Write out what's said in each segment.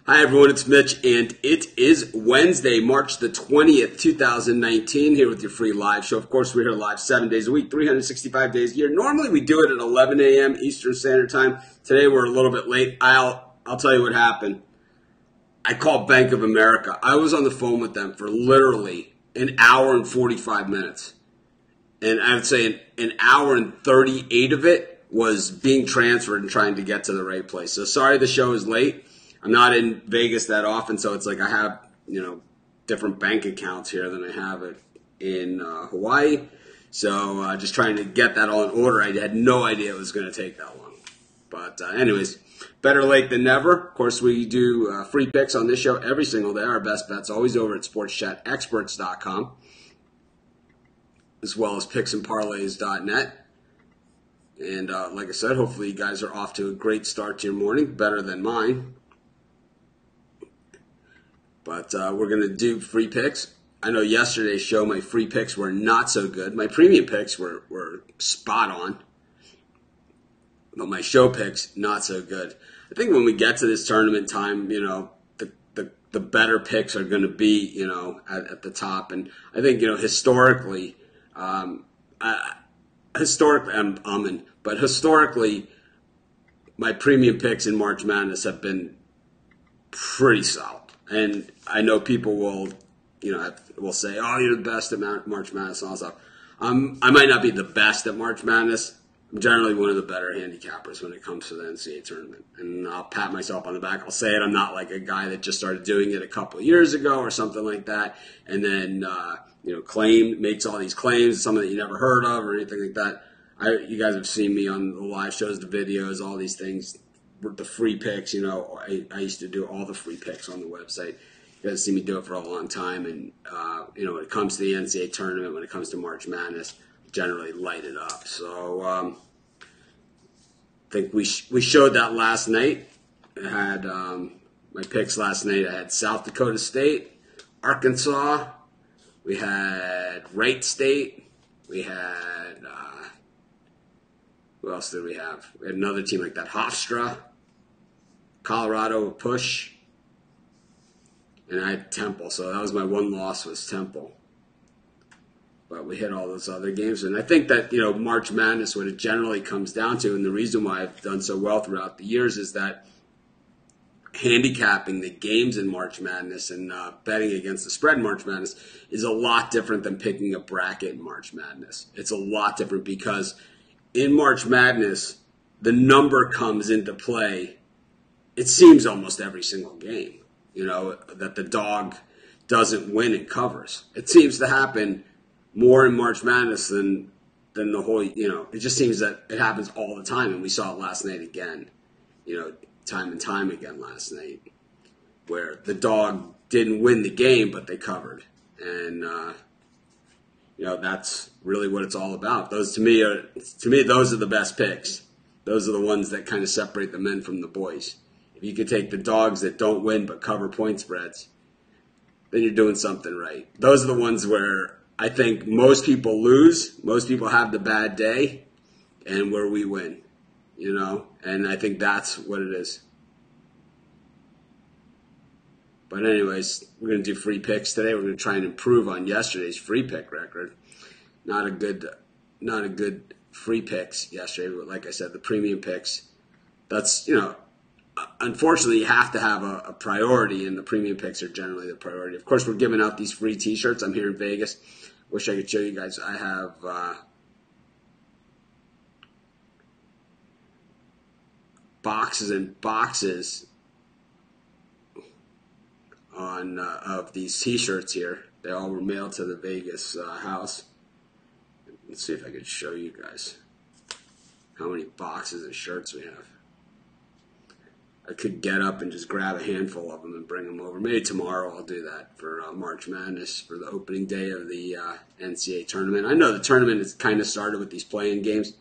Hi everyone, it's Mitch, and it is Wednesday, March the 20th, 2019, here with your free live show. Of course, we're here live 7 days a week, 365 days a year. Normally we do it at 11 a.m. Eastern Standard Time. Today we're a little bit late. I'll tell you what happened. I called Bank of America. I was on the phone with them for literally an hour and 45 minutes. And I would say an hour and 38 of it was being transferred and trying to get to the right place. So sorry the show is late. I'm not in Vegas that often, so it's like I have, different bank accounts here than I have it in Hawaii. So just trying to get that all in order. I had no idea it was going to take that long. But anyways, better late than never. Of course, we do free picks on this show every single day. Our best bets always over at sportschatexperts.com, as well as picksandparlays.net. And like I said, hopefully you guys are off to a great start to your morning, better than mine. But we're going to do free picks. I know yesterday's show, my free picks were not so good. My premium picks were spot on. But my show picks, not so good. I think when we get to this tournament time, the better picks are going to be, at the top. And I think, historically, historically, my premium picks in March Madness have been pretty solid. And I know people will, will say, "Oh, you're the best at March Madness," and all that stuff. I might not be the best at March Madness. I'm generally one of the better handicappers when it comes to the NCAA tournament, and I'll pat myself on the back. I'll say it. I'm not like a guy that just started doing it a couple of years ago or something like that, and then makes all these claims, something that you never heard of or anything like that. You guys have seen me on the live shows, the videos, all these things. The free picks, I used to do all the free picks on the website. You guys see me do it for a long time, and when it comes to the NCAA tournament, when it comes to March Madness, generally light it up. So I think we showed that last night. I had my picks last night. I had South Dakota State, Arkansas. We had Wright State. We had who else did we have? We had another team like that, Hofstra. Colorado push, and I had Temple, so that was my one loss, was Temple. But we hit all those other games, and I think that March Madness, what it generally comes down to, and the reason why I've done so well throughout the years, is that handicapping the games in March Madness and betting against the spread in March Madness is a lot different than picking a bracket in March Madness. It's a lot different because in March Madness, the number comes into play. It seems almost every single game, that the dog doesn't win and covers. It seems to happen more in March Madness than the whole, it just seems that it happens all the time. And we saw it last night again, time and time again last night, where the dog didn't win the game, but they covered. And, that's really what it's all about. Those, to me, those are the best picks. Those are the ones that kind of separate the men from the boys. If you could take the dogs that don't win but cover point spreads, then you're doing something right. Those are the ones where I think most people lose, most people have the bad day, and where we win, and I think that's what it is. But anyways, we're going to do free picks today. We're going to try and improve on yesterday's free pick record. Not a good free picks yesterday, but like I said, the premium picks, that's, unfortunately, you have to have a priority, and the premium picks are generally the priority. Of course, we're giving out these free T-shirts. I'm here in Vegas. Wish I could show you guys. I have boxes and boxes of these T-shirts here. They all were mailed to the Vegas house. Let's see if I can show you guys how many boxes of shirts we have. I could get up and just grab a handful of them and bring them over. Maybe tomorrow I'll do that for March Madness, for the opening day of the NCAA tournament. I know the tournament has kind of started with these play-in games.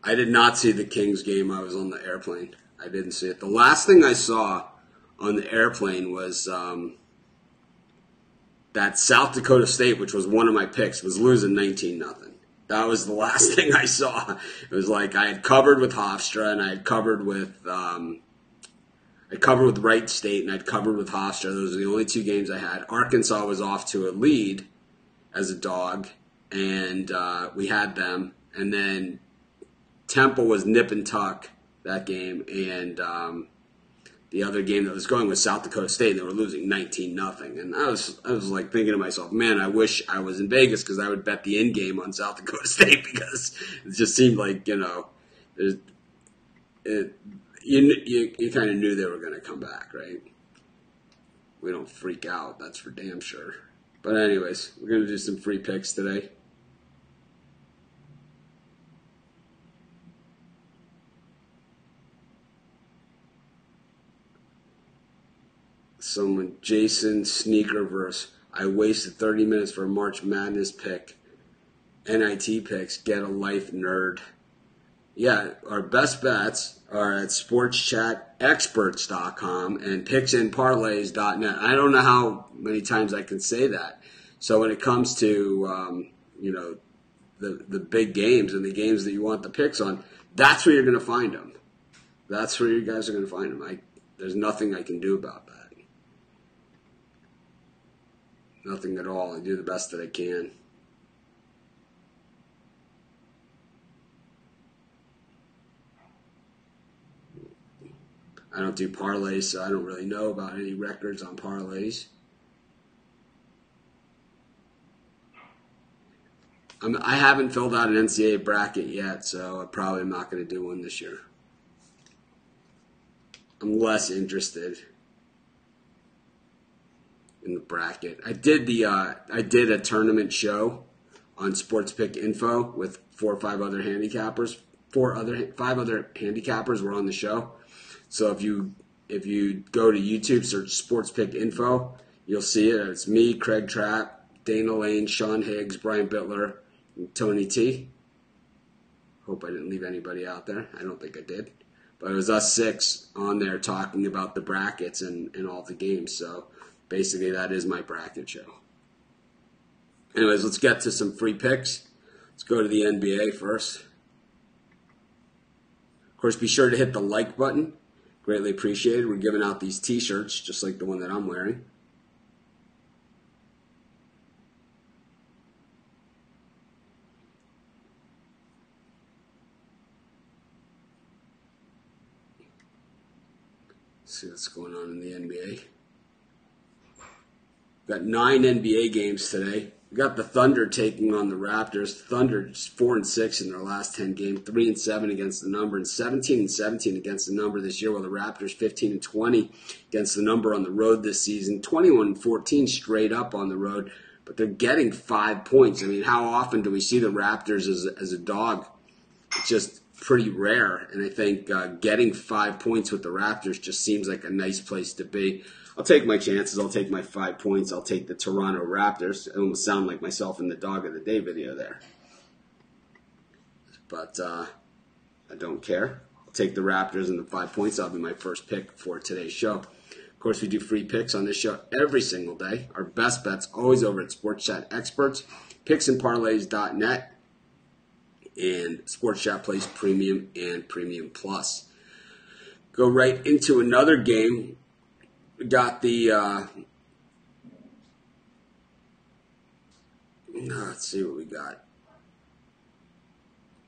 I did not see the Kings game. I was on the airplane. I didn't see it. The last thing I saw on the airplane was that South Dakota State, which was one of my picks, was losing 19-0. That was the last thing I saw. It was like I had covered with Hofstra and I had covered with I covered with Wright State and I'd covered with Hofstra. Those are the only two games I had. Arkansas was off to a lead as a dog, and we had them. And then Temple was nip and tuck that game, and the other game that was going was South Dakota State, and they were losing 19-0. And I was like thinking to myself, man, I wish I was in Vegas because I would bet the end game on South Dakota State because it just seemed like, you kind of knew they were going to come back, right? We don't freak out, that's for damn sure. But anyways, we're going to do some free picks today. Someone, Jason Sneakerverse, I wasted 30 minutes for a March Madness pick. NIT picks, get a life, nerd. Yeah, our best bets are at sportschatexperts.com and picksandparlays.net. I don't know how many times I can say that. So when it comes to, the big games and the games that you want the picks on, that's where you're going to find them. That's where you guys are going to find them. There's nothing I can do about that. Nothing at all. I do the best that I can. I don't do parlays, so I don't really know about any records on parlays. I haven't filled out an NCAA bracket yet, so I probably am not going to do one this year. I'm less interested in the bracket. I did a tournament show on Sports Pick Info with 4 or 5 other handicappers. 5 other handicappers were on the show. So if you go to YouTube, search Sports Pick Info, you'll see it. It's me, Craig Trapp, Dana Lane, Sean Higgs, Brian Bittler, and Tony T. Hope I didn't leave anybody out there. I don't think I did. But it was us 6 on there talking about the brackets and all the games. So basically that is my bracket show. Anyways, let's get to some free picks. Let's go to the NBA first. Of course, be sure to hit the like button. Greatly appreciated. We're giving out these t-shirts, just like the one that I'm wearing. Let's see what's going on in the NBA. Got 9 NBA games today. We got the Thunder taking on the Raptors. Thunder just 4-6 in their last 10 games, 3-7 against the number, and 17-17 against the number this year. While the Raptors 15-20 against the number on the road this season, 21-14 straight up on the road. But they're getting 5 points. I mean, how often do we see the Raptors as a dog? It's just pretty rare. And I think getting 5 points with the Raptors just seems like a nice place to be. I'll take my chances. I'll take my 5 points. I'll take the Toronto Raptors. It almost sound like myself in the Dog of the Day video there. But I don't care. I'll take the Raptors and the 5 points. That'll be my first pick for today's show. Of course, we do free picks on this show every single day. Our best bets always over at Sports Chat Experts, picksandparlays.net, and Sports Chat Plays Premium and Premium Plus. Go right into another game. We got the, let's see what we got.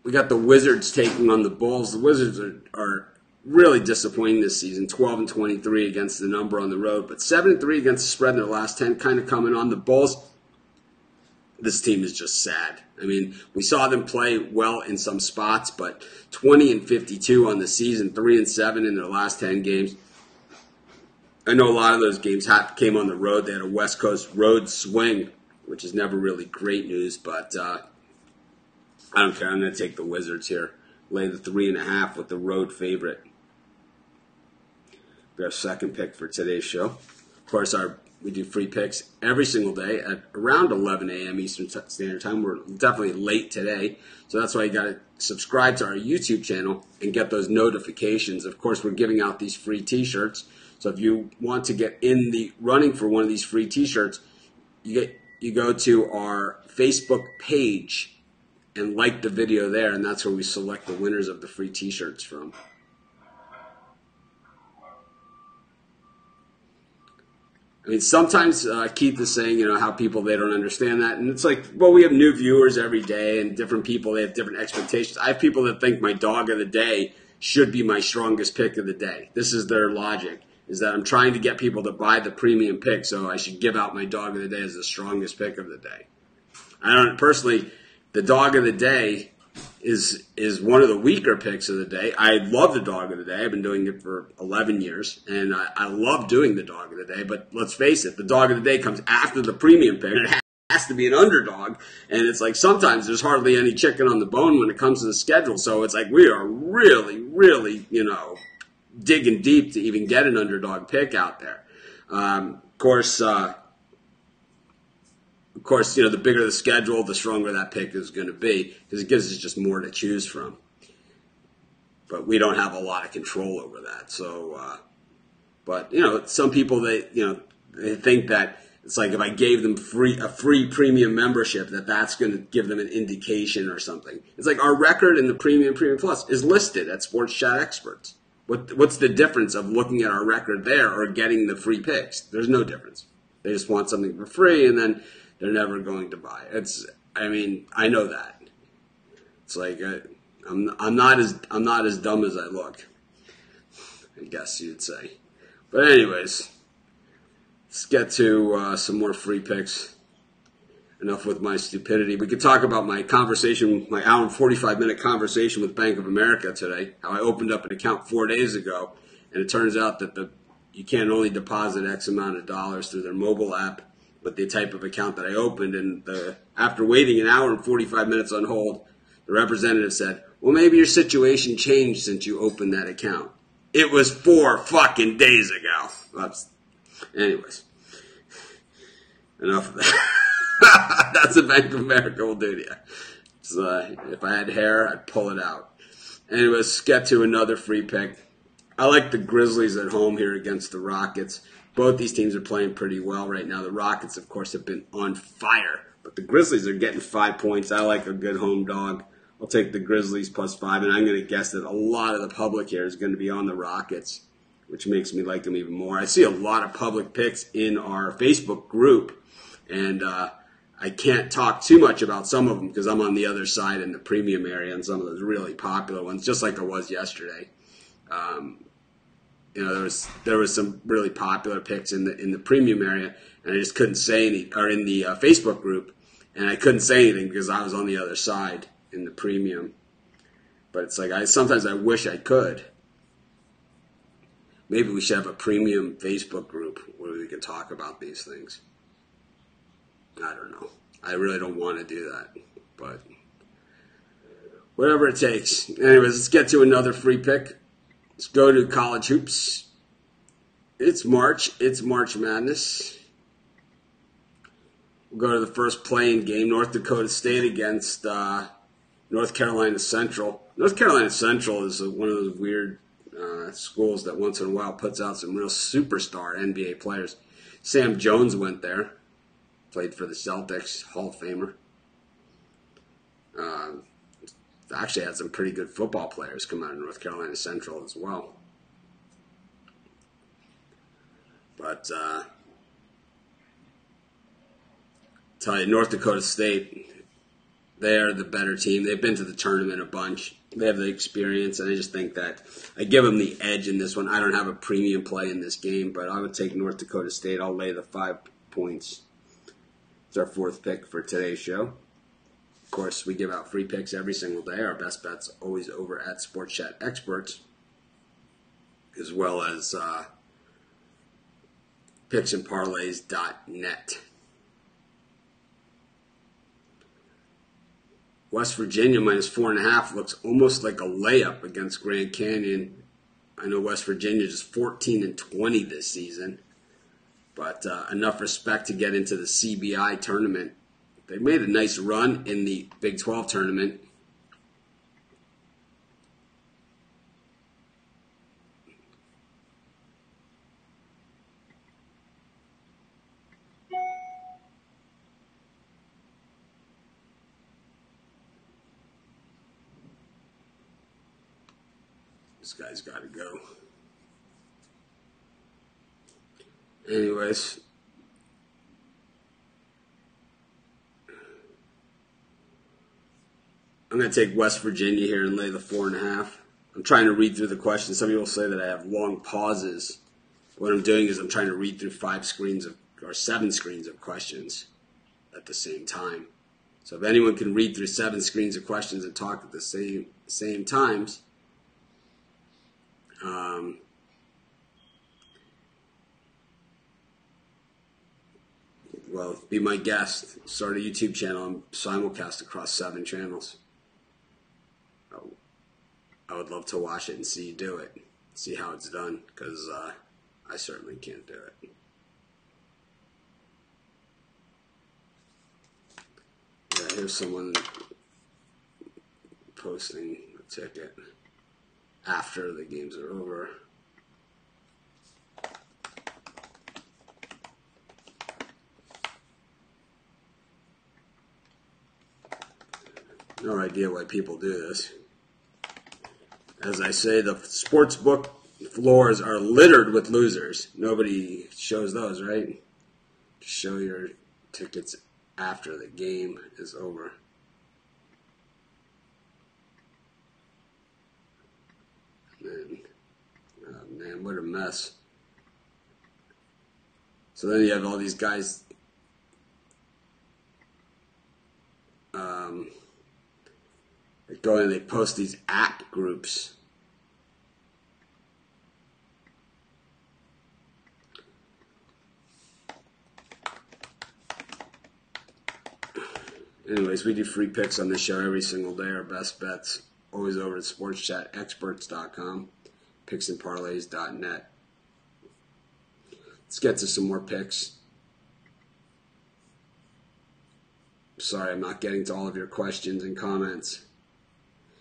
We got the Wizards taking on the Bulls. The Wizards are really disappointing this season, 12-23 against the number on the road, but 7-3 against the spread in their last 10, kind of coming on. The Bulls, this team is just sad. I mean, we saw them play well in some spots, but 20-52 on the season, 3-7 in their last 10 games. I know a lot of those games came on the road. They had a West Coast road swing, which is never really great news, but I don't care. I'm going to take the Wizards here. Lay the 3.5 with the road favorite. We have second pick for today's show. Of course, we do free picks every single day at around 11 a.m. Eastern Standard Time. We're definitely late today, so that's why you got to subscribe to our YouTube channel and get those notifications. Of course, we're giving out these free T-shirts. So if you want to get in the running for one of these free T-shirts, you go to our Facebook page and like the video there, and that's where we select the winners of the free T-shirts from. I mean, sometimes Keith is saying, how people, they don't understand that. And it's like, well, we have new viewers every day and different people, they have different expectations. I have people that think my dog of the day should be my strongest pick of the day. This is their logic, is that I'm trying to get people to buy the premium pick, so I should give out my dog of the day as the strongest pick of the day. I don't personally, the dog of the day is one of the weaker picks of the day. I love the dog of the day. I've been doing it for 11 years, and I love doing the dog of the day. But let's face it, the dog of the day comes after the premium pick. It has to be an underdog, and it's like sometimes there's hardly any chicken on the bone when it comes to the schedule. So it's like we are really, really, digging deep to even get an underdog pick out there. Of course, the bigger the schedule, the stronger that pick is going to be because it gives us just more to choose from. But we don't have a lot of control over that. So, some people, they think that it's like if I gave them a free premium membership, that's going to give them an indication or something. It's like our record in the Premium Plus is listed at Sports Chat Experts. What's the difference of looking at our record there or getting the free picks? There's no difference. They just want something for free, and then they're never going to buy. I know that. It's like I'm not as dumb as I look, I guess you'd say. But anyways, let's get to some more free picks. Enough with my stupidity. We could talk about my conversation, my hour and 45-minute conversation with Bank of America today. How I opened up an account 4 days ago, and it turns out that you can't only deposit X amount of dollars through their mobile app, but the type of account that I opened. And after waiting an hour and 45 minutes on hold, the representative said, well, maybe your situation changed since you opened that account. It was 4 fucking days ago. Anyways, enough of that. That's what Bank of America will do to you. So, if I had hair, I'd pull it out. Anyways, let's get to another free pick. I like the Grizzlies at home here against the Rockets. Both these teams are playing pretty well right now. The Rockets, of course, have been on fire. But the Grizzlies are getting 5 points. I like a good home dog. I'll take the Grizzlies +5. And I'm going to guess that a lot of the public here is going to be on the Rockets, which makes me like them even more. I see a lot of public picks in our Facebook group. And I can't talk too much about some of them because I'm on the other side in the premium area and some of those really popular ones, just like there was yesterday. There was some really popular picks in the premium area, and I just couldn't say any, or in the Facebook group, and I couldn't say anything because I was on the other side in the premium. But it's like sometimes I wish I could. Maybe we should have a premium Facebook group where we can talk about these things. I don't know. I really don't want to do that, but whatever it takes. Anyways, let's get to another free pick. Let's go to college hoops. It's March. It's March Madness. We'll go to the first playing game, North Dakota State against North Carolina Central. North Carolina Central is one of those weird schools that once in a while puts out some real superstar NBA players. Sam Jones went there. Played for the Celtics, Hall of Famer. Actually had some pretty good football players come out of North Carolina Central as well. But tell you, North Dakota State, they're the better team. They've been to the tournament a bunch. They have the experience, and I just think that I give them the edge in this one. I don't have a premium play in this game, but I would take North Dakota State. I'll lay the 5 points. It's our 4th pick for today's show. Of course, we give out free picks every single day. Our best bet's always over at Sports Chat Experts, as well as picksandparlays.net. West Virginia -4.5 looks almost like a layup against Grand Canyon. I know West Virginia is 14-20 this season. But enough respect to get into the CBI tournament. They made a nice run in the Big 12 tournament. This guy's got to go. Anyways, going to take West Virginia here and lay the 4.5. I'm trying to read through the questions. Some people say that I have long pauses. What I'm doing is I'm trying to read through 7 screens of questions at the same time. So if anyone can read through 7 screens of questions and talk at the same times, well, be my guest. Start a YouTube channel and simulcast across 7 channels. I would love to watch it and see you do it. See how it's done, because I certainly can't do it. Yeah, here's someone posting a ticket after the games are over. No idea why people do this. As I say, the sports book floors are littered with losers. Nobody shows those, right? Show your tickets after the game is over. Man, what a mess. So then you have all these guys they go and they post these app groups. Anyways, we do free picks on this show every single day. Our best bets always over at sportschatexperts.com, picksandparlays.net. Let's get to some more picks. Sorry, I'm not getting to all of your questions and comments.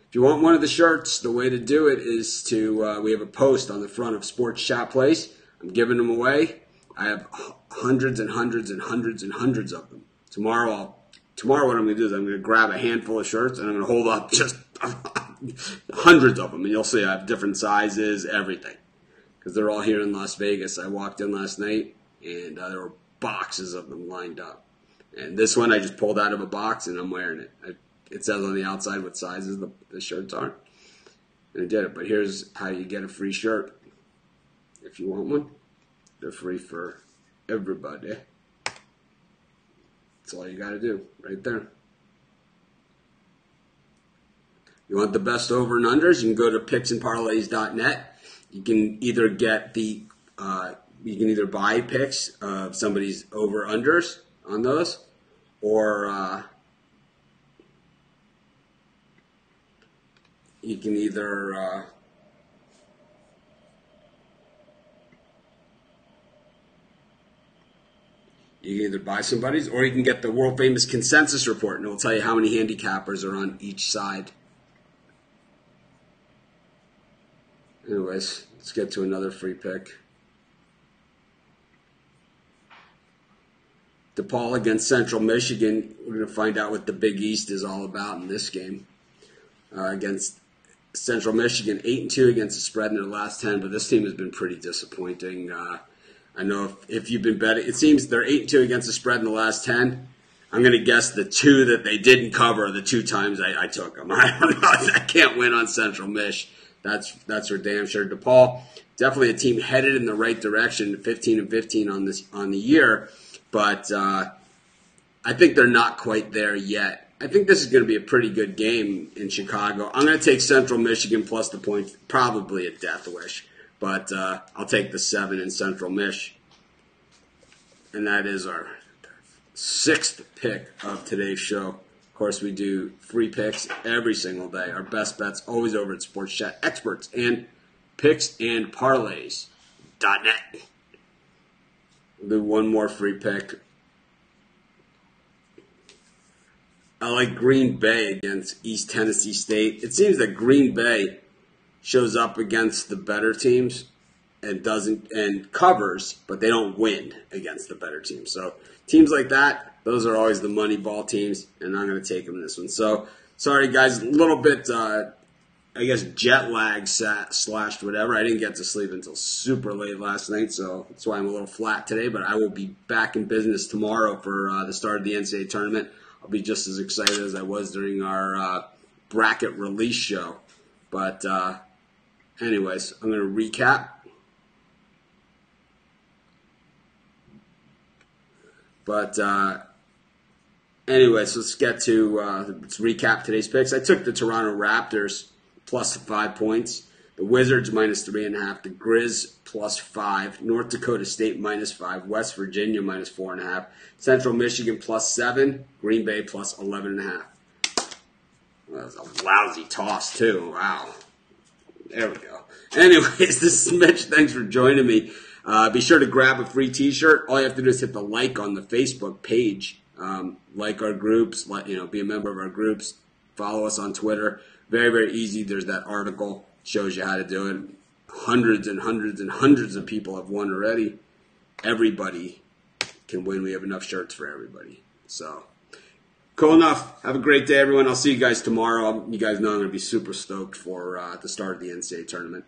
If you want one of the shirts, the way to do it is to, we have a post on the front of Sports Chat Place. I'm giving them away. I have hundreds and hundreds and hundreds and hundreds of them. Tomorrow what I'm going to do is I'm going to grab a handful of shirts and I'm going to hold up just hundreds of them. And you'll see I have different sizes, everything. Because they're all here in Las Vegas. I walked in last night and there were boxes of them lined up. And this one I just pulled out of a box and I'm wearing it. It says on the outside what sizes the shirts are. And I did it. But here's how you get a free shirt. If you want one, they're free for everybody. That's all you got to do right there. You want the best over and unders? You can go to picksandparlays.net. You can either get you can either buy picks of somebody's over unders on those, or you can either buy somebody's, or you can get the world famous consensus report, and it will tell you how many handicappers are on each side. Anyways, let's get to another free pick. DePaul against Central Michigan. We're going to find out what the Big East is all about in this game. Against Central Michigan, 8-2 against the spread in their last 10, but this team has been pretty disappointing. I know if you've been betting, it seems they're 8-2 against the spread in the last 10. I'm going to guess the 2 that they didn't cover are the 2 times I took them. I don't know. I can't win on Central Mich. That's for damn sure. DePaul, definitely a team headed in the right direction, 15-15 on the year, but I think they're not quite there yet. I think this is going to be a pretty good game in Chicago. I'm going to take Central Michigan plus the points, probably a death wish, but I'll take the 7 in Central Mich. And that is our 6th pick of today's show. Of course, we do free picks every single day. Our best bets always over at Sports Chat Experts and picksandparlays.net. We'll do one more free pick. I like Green Bay against East Tennessee State. It seems that Green Bay shows up against the better teams and covers, but they don't win against the better teams. So teams like that, those are always the money ball teams, and I'm going to take them in this one. So sorry guys, a little bit, I guess jet lag slashed whatever. I didn't get to sleep until super late last night, so that's why I'm a little flat today. But I will be back in business tomorrow for the start of the NCAA tournament. I'll be just as excited as I was during our bracket release show. But anyways, I'm going to recap. But anyways, let's get to let's recap today's picks. I took the Toronto Raptors plus 5 points. The Wizards minus 3.5. The Grizz plus 5. North Dakota State minus 5. West Virginia minus 4.5. Central Michigan plus 7. Green Bay plus 11.5. Well, that was a lousy toss, too. Wow. There we go. Anyways, this is Mitch. Thanks for joining me. Be sure to grab a free t-shirt. All you have to do is hit the like on the Facebook page. Like our groups. Be a member of our groups. Follow us on Twitter. Very, very easy. There's that article. Shows you how to do it. Hundreds and hundreds and hundreds of people have won already. Everybody can win. We have enough shirts for everybody. So, cool enough. Have a great day, everyone. I'll see you guys tomorrow. You guys know I'm going to be super stoked for the start of the NCAA tournament.